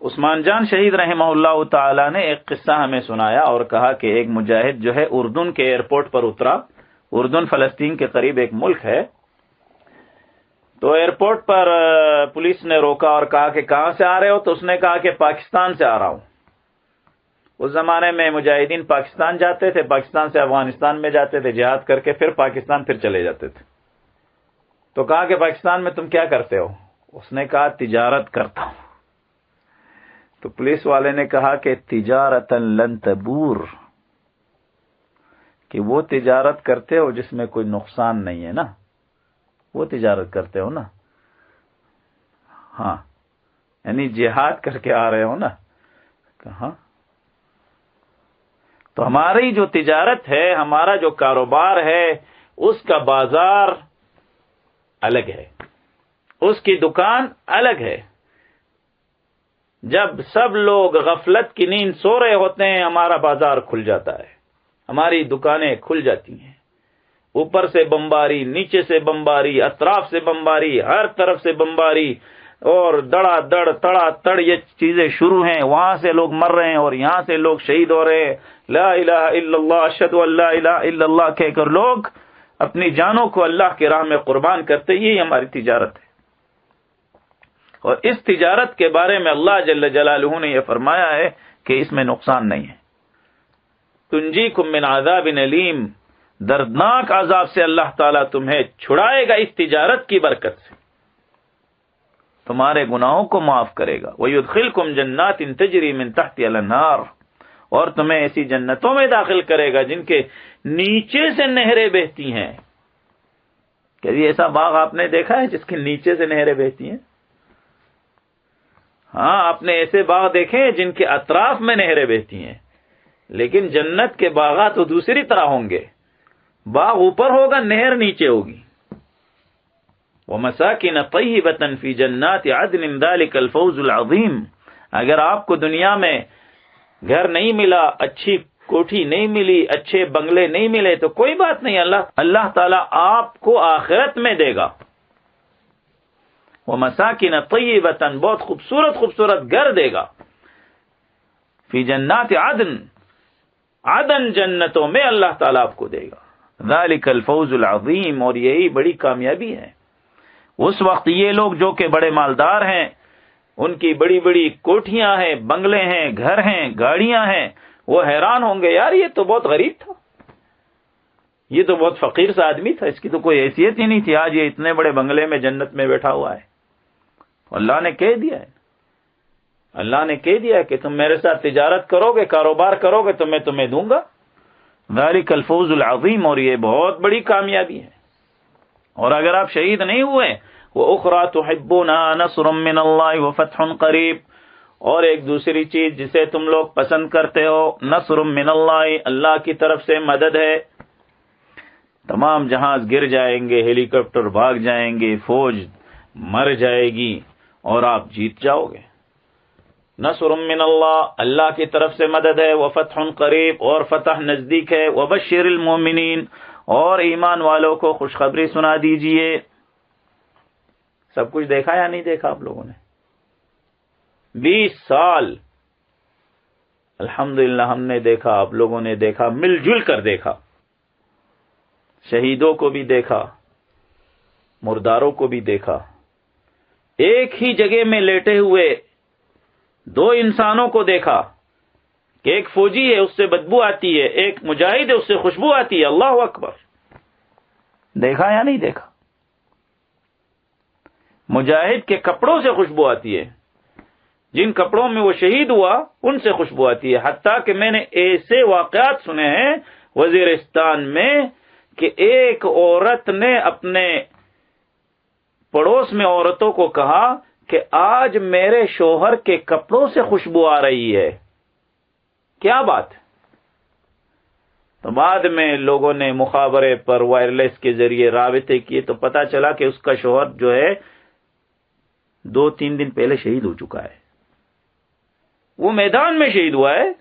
عثمان جان شہید رحمہ اللہ تعالی نے ایک قصہ ہمیں سنایا اور کہا کہ ایک مجاہد جو ہے اردن کے ایئرپورٹ پر اترا. اردن فلسطین کے قریب ایک ملک ہے. تو ایئرپورٹ پر پولیس نے روکا اور کہا کہ کہاں سے آ رہے ہو؟ تو اس نے کہا کہ پاکستان سے آ رہا ہوں. اس زمانے میں مجاہدین پاکستان جاتے تھے، پاکستان سے افغانستان میں جاتے تھے جہاد کر کے، پھر پاکستان پھر چلے جاتے تھے. تو کہا کہ پاکستان میں تم کیا کرتے ہو؟ اس نے کہا تجارت کرتا ہوں. تو پولیس والے نے کہا کہ تجارتا لن تبور، کہ وہ تجارت کرتے ہو جس میں کوئی نقصان نہیں ہے نا، وہ تجارت کرتے ہو نا. ہاں، یعنی جہاد کر کے آ رہے ہو نا. کہاں؟ تو ہماری جو تجارت ہے، ہمارا جو کاروبار ہے، اس کا بازار الگ ہے، اس کی دکان الگ ہے. جب سب لوگ غفلت کی نیند سو رہے ہوتے ہیں، ہمارا بازار کھل جاتا ہے، ہماری دکانیں کھل جاتی ہیں. اوپر سے بمباری، نیچے سے بمباری، اطراف سے بمباری، ہر طرف سے بمباری، اور دڑا دڑ تڑا تڑ یہ چیزیں شروع ہیں. وہاں سے لوگ مر رہے ہیں اور یہاں سے لوگ شہید ہو رہے ہیں. لا الہ الا اللہ، اشہد ان لا الہ الا اللہ کہہ کر لوگ اپنی جانوں کو اللہ کی راہ میں قربان کرتے. یہی ہماری تجارت ہے. اور اس تجارت کے بارے میں اللہ جل جلالہ نے یہ فرمایا ہے کہ اس میں نقصان نہیں ہے. تنجیکم من عذاب علیم، دردناک عذاب سے اللہ تعالیٰ تمہیں چھڑائے گا اس تجارت کی برکت سے، تمہارے گناہوں کو معاف کرے گا. وَيُدْخِلْكُمْ جَنَّاتٍ تَجْرِي مِن تَحْتِهَا الْأَنْهَارُ، اور تمہیں ایسی جنتوں میں داخل کرے گا جن کے نیچے سے نہریں بہتی ہیں. کبھی ایسا باغ آپ نے دیکھا ہے جس کے نیچے سے نہریں بہتی ہیں؟ ہاں، آپ نے ایسے باغ دیکھے ہیں جن کے اطراف میں نہریں بہتی ہیں، لیکن جنت کے باغات تو دوسری طرح ہوں گے. باغ اوپر ہوگا، نہر نیچے ہوگی. وَمَسَاكِنَ طَيِّبَةً فِي جَنَّاتِ عَدْنٍ ذَلِكَ الْفَوْزُ الْعَظِيمُ. اگر آپ کو دنیا میں گھر نہیں ملا، اچھی کوٹھی نہیں ملی، اچھے بنگلے نہیں ملے، تو کوئی بات نہیں، اللہ تعالیٰ آپ کو آخرت میں دے گا. وَمَسَاكِنَ طَيِّبَةً، بہت خوبصورت خوبصورت گھر دے گا. فی جنات عدن، عدن جنتوں میں اللہ تعالیٰ آپ کو دے گا. ذَلِكَ الْفَوْزُ الْعَظِيمُ، اور یہی بڑی کامیابی ہے. اس وقت یہ لوگ جو کہ بڑے مالدار ہیں، ان کی بڑی بڑی کوٹھیاں ہیں، بنگلے ہیں، گھر ہیں، گاڑیاں ہیں، وہ حیران ہوں گے، یار یہ تو بہت غریب تھا، یہ تو بہت فقیر سا آدمی تھا، اس کی تو کوئی حیثیت ہی نہیں تھی، آج یہ اتنے بڑے بنگلے میں جنت میں بیٹھا ہوا ہے. اللہ نے کہہ دیا ہے، اللہ نے کہہ دیا کہ تم میرے ساتھ تجارت کرو گے، کاروبار کرو گے تو میں تمہیں دوں گا. ذالک الفوز العظیم، اور یہ بہت بڑی کامیابی ہے. اور اگر آپ شہید نہیں ہوئے، وَأُخْرَى تُحِبُّونَهَا نَصْرٌ مِّنَ اللَّهِ وَفَتْحٌ قَرِيبٌ، اور ایک دوسری چیز جسے تم لوگ پسند کرتے ہو، نصر من اللہ، اللہ کی طرف سے مدد ہے. تمام جہاز گر جائیں گے، ہیلی کاپٹر بھاگ جائیں گے، فوج مر جائے گی اور آپ جیت جاؤ گے. نصر من اللہ، اللہ کی طرف سے مدد ہے. وفتح قریب، اور فتح نزدیک ہے. وبشر المومنین، اور ایمان والوں کو خوشخبری سنا دیجئے. سب کچھ دیکھا یا نہیں دیکھا آپ لوگوں نے؟ 20 سال الحمدللہ ہم نے دیکھا، آپ لوگوں نے دیکھا، مل جل کر دیکھا. شہیدوں کو بھی دیکھا، مرداروں کو بھی دیکھا. ایک ہی جگہ میں لیٹے ہوئے 2 انسانوں کو دیکھا کہ ایک فوجی ہے، اس سے بدبو آتی ہے، ایک مجاہد ہے، اس سے خوشبو آتی ہے. اللہ اکبر! دیکھا یا نہیں دیکھا؟ مجاہد کے کپڑوں سے خوشبو آتی ہے، جن کپڑوں میں وہ شہید ہوا ان سے خوشبو آتی ہے. حتیٰ کہ میں نے ایسے واقعات سنے ہیں وزیرستان میں کہ ایک عورت نے اپنے پڑوس میں عورتوں کو کہا کہ آج میرے شوہر کے کپڑوں سے خوشبو آ رہی ہے. کیا بات؟ تو بعد میں لوگوں نے مخابرے پر وائرلیس کے ذریعے رابطے کیے تو پتا چلا کہ اس کا شوہر جو ہے 2-3 دن پہلے شہید ہو چکا ہے. وہ میدان میں شہید ہوا ہے،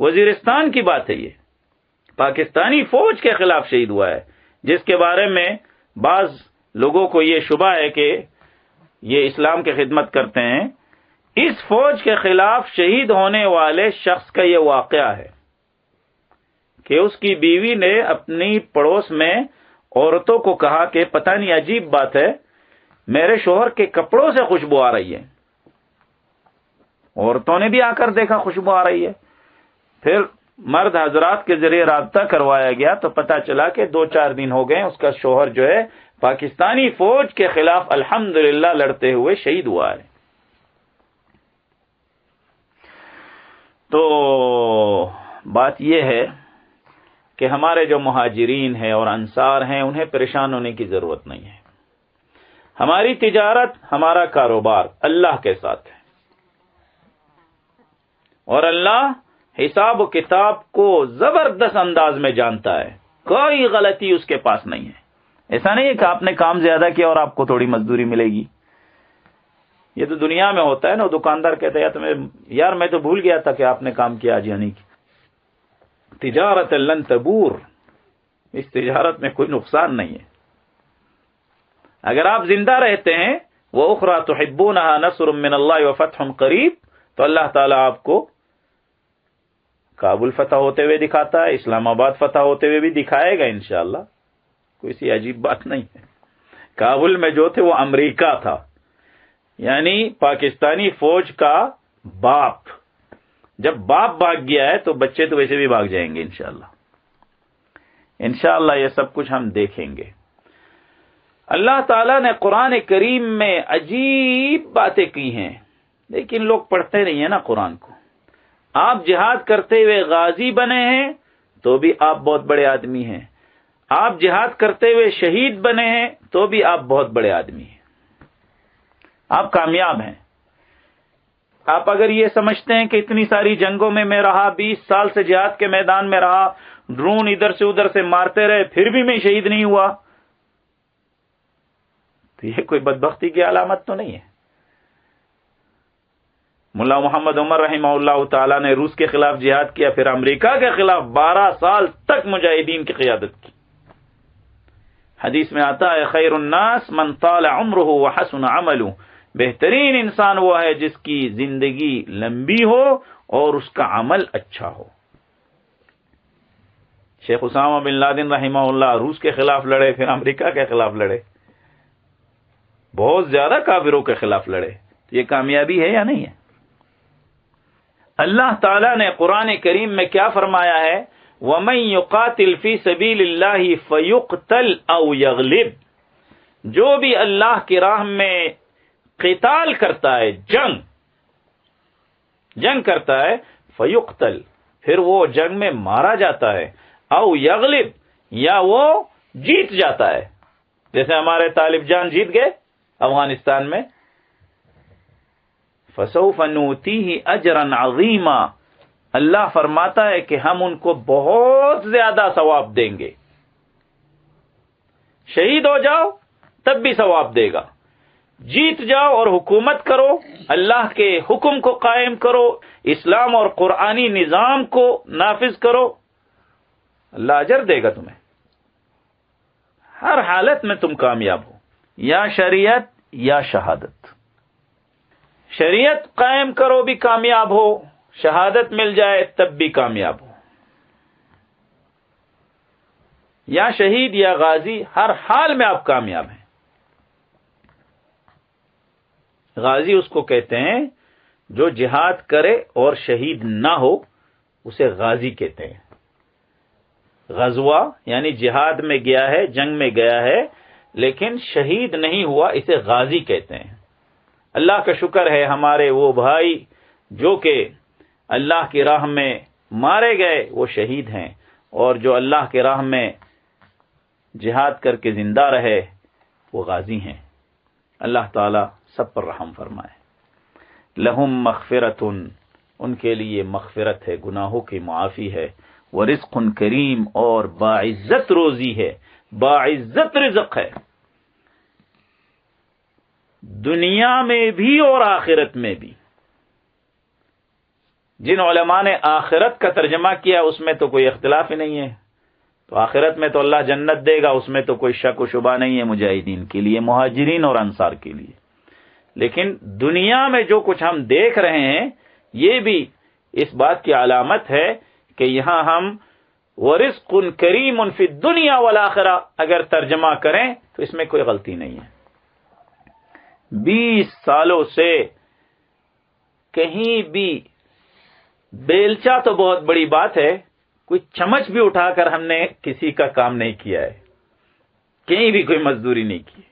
وزیرستان کی بات ہے، یہ پاکستانی فوج کے خلاف شہید ہوا ہے، جس کے بارے میں بعض لوگوں کو یہ شبہ ہے کہ یہ اسلام کی خدمت کرتے ہیں اس فوج کے خلاف شہید ہونے والے شخص کا یہ واقعہ ہے کہ اس کی بیوی نے اپنی پڑوس میں عورتوں کو کہا کہ پتہ نہیں عجیب بات ہے، میرے شوہر کے کپڑوں سے خوشبو آ رہی ہے۔ عورتوں نے بھی آ کر دیکھا خوشبو آ رہی ہے، پھر مرد حضرات کے ذریعے رابطہ کروایا گیا تو پتہ چلا کہ 2-4 دن ہو گئے اس کا شوہر جو ہے پاکستانی فوج کے خلاف الحمدللہ لڑتے ہوئے شہید ہوا ہے۔ تو بات یہ ہے کہ ہمارے جو مہاجرین ہیں اور انصار ہیں انہیں پریشان ہونے کی ضرورت نہیں ہے۔ ہماری تجارت، ہمارا کاروبار اللہ کے ساتھ ہے، اور اللہ حساب و کتاب کو زبردست انداز میں جانتا ہے، کوئی غلطی اس کے پاس نہیں ہے۔ ایسا نہیں ہے کہ آپ نے کام زیادہ کیا اور آپ کو تھوڑی مزدوری ملے گی۔ یہ تو دنیا میں ہوتا ہے نا، دکاندار کہتے ہیں یار میں تو بھول گیا تھا کہ آپ نے کام کیا آج، یعنی تجارت لن تبور، اس تجارت میں کوئی نقصان نہیں ہے۔ اگر آپ زندہ رہتے ہیں وَأُخْرَى تُحِبُّونَهَا نَصْرٌ مِّنَ اللَّهِ وَفَتْحٌ قَرِيبٌ، تو اللہ تعالیٰ آپ کو کابل فتح ہوتے ہوئے دکھاتا ہے، اسلام آباد فتح ہوتے ہوئے بھی دکھائے گا انشاءاللہ، کوئی سی عجیب بات نہیں ہے۔ کابل میں جو تھے وہ امریکہ تھا، یعنی پاکستانی فوج کا باپ۔ جب باپ بھاگ گیا ہے تو بچے تو ویسے بھی بھاگ جائیں گے انشاءاللہ۔ انشاءاللہ یہ سب کچھ ہم دیکھیں گے۔ اللہ تعالیٰ نے قرآن کریم میں عجیب باتیں کی ہیں، لیکن لوگ پڑھتے نہیں ہیں نا قرآن کو۔ آپ جہاد کرتے ہوئے غازی بنے ہیں تو بھی آپ بہت بڑے آدمی ہیں، آپ جہاد کرتے ہوئے شہید بنے ہیں تو بھی آپ بہت بڑے آدمی ہیں، آپ کامیاب ہیں۔ آپ اگر یہ سمجھتے ہیں کہ اتنی ساری جنگوں میں رہا، 20 سال سے جہاد کے میدان میں رہا، ڈرون ادھر سے ادھر سے مارتے رہے پھر بھی میں شہید نہیں ہوا، تو یہ کوئی بدبختی کی علامت تو نہیں ہے۔ ملا محمد عمر رحمہ اللہ تعالیٰ نے روس کے خلاف جہاد کیا، پھر امریکہ کے خلاف 12 سال تک مجاہدین کی قیادت کی۔ حدیث میں آتا ہے خیر الناس من طال عمرہ وحسن عملہ، بہترین انسان وہ ہے جس کی زندگی لمبی ہو اور اس کا عمل اچھا ہو۔ شیخ اسامہ بن لادن رحمہ اللہ روس کے خلاف لڑے، پھر امریکہ کے خلاف لڑے، بہت زیادہ کافروں کے خلاف لڑے، تو یہ کامیابی ہے یا نہیں ہے؟ اللہ تعالیٰ نے قرآن کریم میں کیا فرمایا ہے؟ وَمَن يُقَاتِلْ فِي سَبِيلِ اللَّهِ فَيُقْتَلْ أَوْ يَغْلِبْ، جو بھی اللہ کی راہ میں قتال کرتا ہے، جنگ کرتا ہے، فیقتل، پھر وہ جنگ میں مارا جاتا ہے، او یغلب، یا وہ جیت جاتا ہے، جیسے ہمارے طالب جان جیت گئے افغانستان میں، فسوف نؤتیہ اجرا عظیما، اللہ فرماتا ہے کہ ہم ان کو بہت زیادہ ثواب دیں گے۔ شہید ہو جاؤ تب بھی ثواب دے گا، جیت جاؤ اور حکومت کرو، اللہ کے حکم کو قائم کرو، اسلام اور قرآنی نظام کو نافذ کرو، اللہ اجر دے گا تمہیں، ہر حالت میں تم کامیاب ہو، یا شریعت یا شہادت۔ شریعت قائم کرو بھی کامیاب ہو، شہادت مل جائے تب بھی کامیاب ہو، یا شہید یا غازی، ہر حال میں آپ کامیاب ہیں۔ غازی اس کو کہتے ہیں جو جہاد کرے اور شہید نہ ہو، اسے غازی کہتے ہیں۔ غزوہ یعنی جہاد میں گیا ہے، جنگ میں گیا ہے لیکن شہید نہیں ہوا، اسے غازی کہتے ہیں۔ اللہ کا شکر ہے ہمارے وہ بھائی جو کہ اللہ کی راہ میں مارے گئے وہ شہید ہیں، اور جو اللہ کی راہ میں جہاد کر کے زندہ رہے وہ غازی ہیں۔ اللہ تعالی سب پر رحم فرمائے۔ لہم مغفرۃ، ان کے لیے مغفرت ہے، گناہوں کی معافی ہے، ورزق کریم، اور باعزت روزی ہے، باعزت رزق ہے، دنیا میں بھی اور آخرت میں بھی۔ جن علماء نے آخرت کا ترجمہ کیا اس میں تو کوئی اختلاف ہی نہیں ہے، تو آخرت میں تو اللہ جنت دے گا، اس میں تو کوئی شک و شبہ نہیں ہے، مجاہدین کے لیے، مہاجرین اور انصار کے لیے۔ لیکن دنیا میں جو کچھ ہم دیکھ رہے ہیں یہ بھی اس بات کی علامت ہے کہ یہاں ہم وَرِزْقٌ كَرِيمٌ فِي الدُّنْيَا وَالْآخِرَةِ اگر ترجمہ کریں تو اس میں کوئی غلطی نہیں ہے. 20 سالوں سے کہیں بھی بیلچا تو بہت بڑی بات ہے، کوئی چمچ بھی اٹھا کر ہم نے کسی کا کام نہیں کیا ہے، کہیں بھی کوئی مزدوری نہیں کی.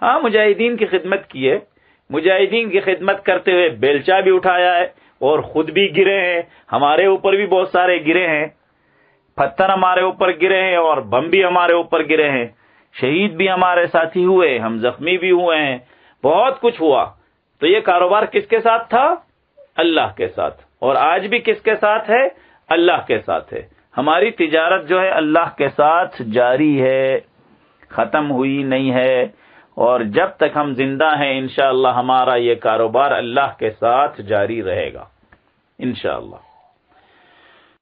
ہاں مجاہدین کی خدمت کی ہے، مجاہدین کی خدمت کرتے ہوئے بیلچا بھی اٹھایا ہے اور خود بھی گرے ہیں، ہمارے اوپر بھی بہت سارے گرے ہیں، پتھر ہمارے اوپر گرے ہیں اور بم بھی ہمارے اوپر گرے ہیں، شہید بھی ہمارے ساتھی ہوئے، ہم زخمی بھی ہوئے ہیں، بہت کچھ ہوا. تو یہ کاروبار کس کے ساتھ تھا؟ اللہ کے ساتھ. اور آج بھی کس کے ساتھ ہے؟ اللہ کے ساتھ ہے. ہماری تجارت جو ہے اللہ کے ساتھ جاری ہے، ختم ہوئی نہیں ہے، اور جب تک ہم زندہ ہیں انشاءاللہ ہمارا یہ کاروبار اللہ کے ساتھ جاری رہے گا انشاءاللہ.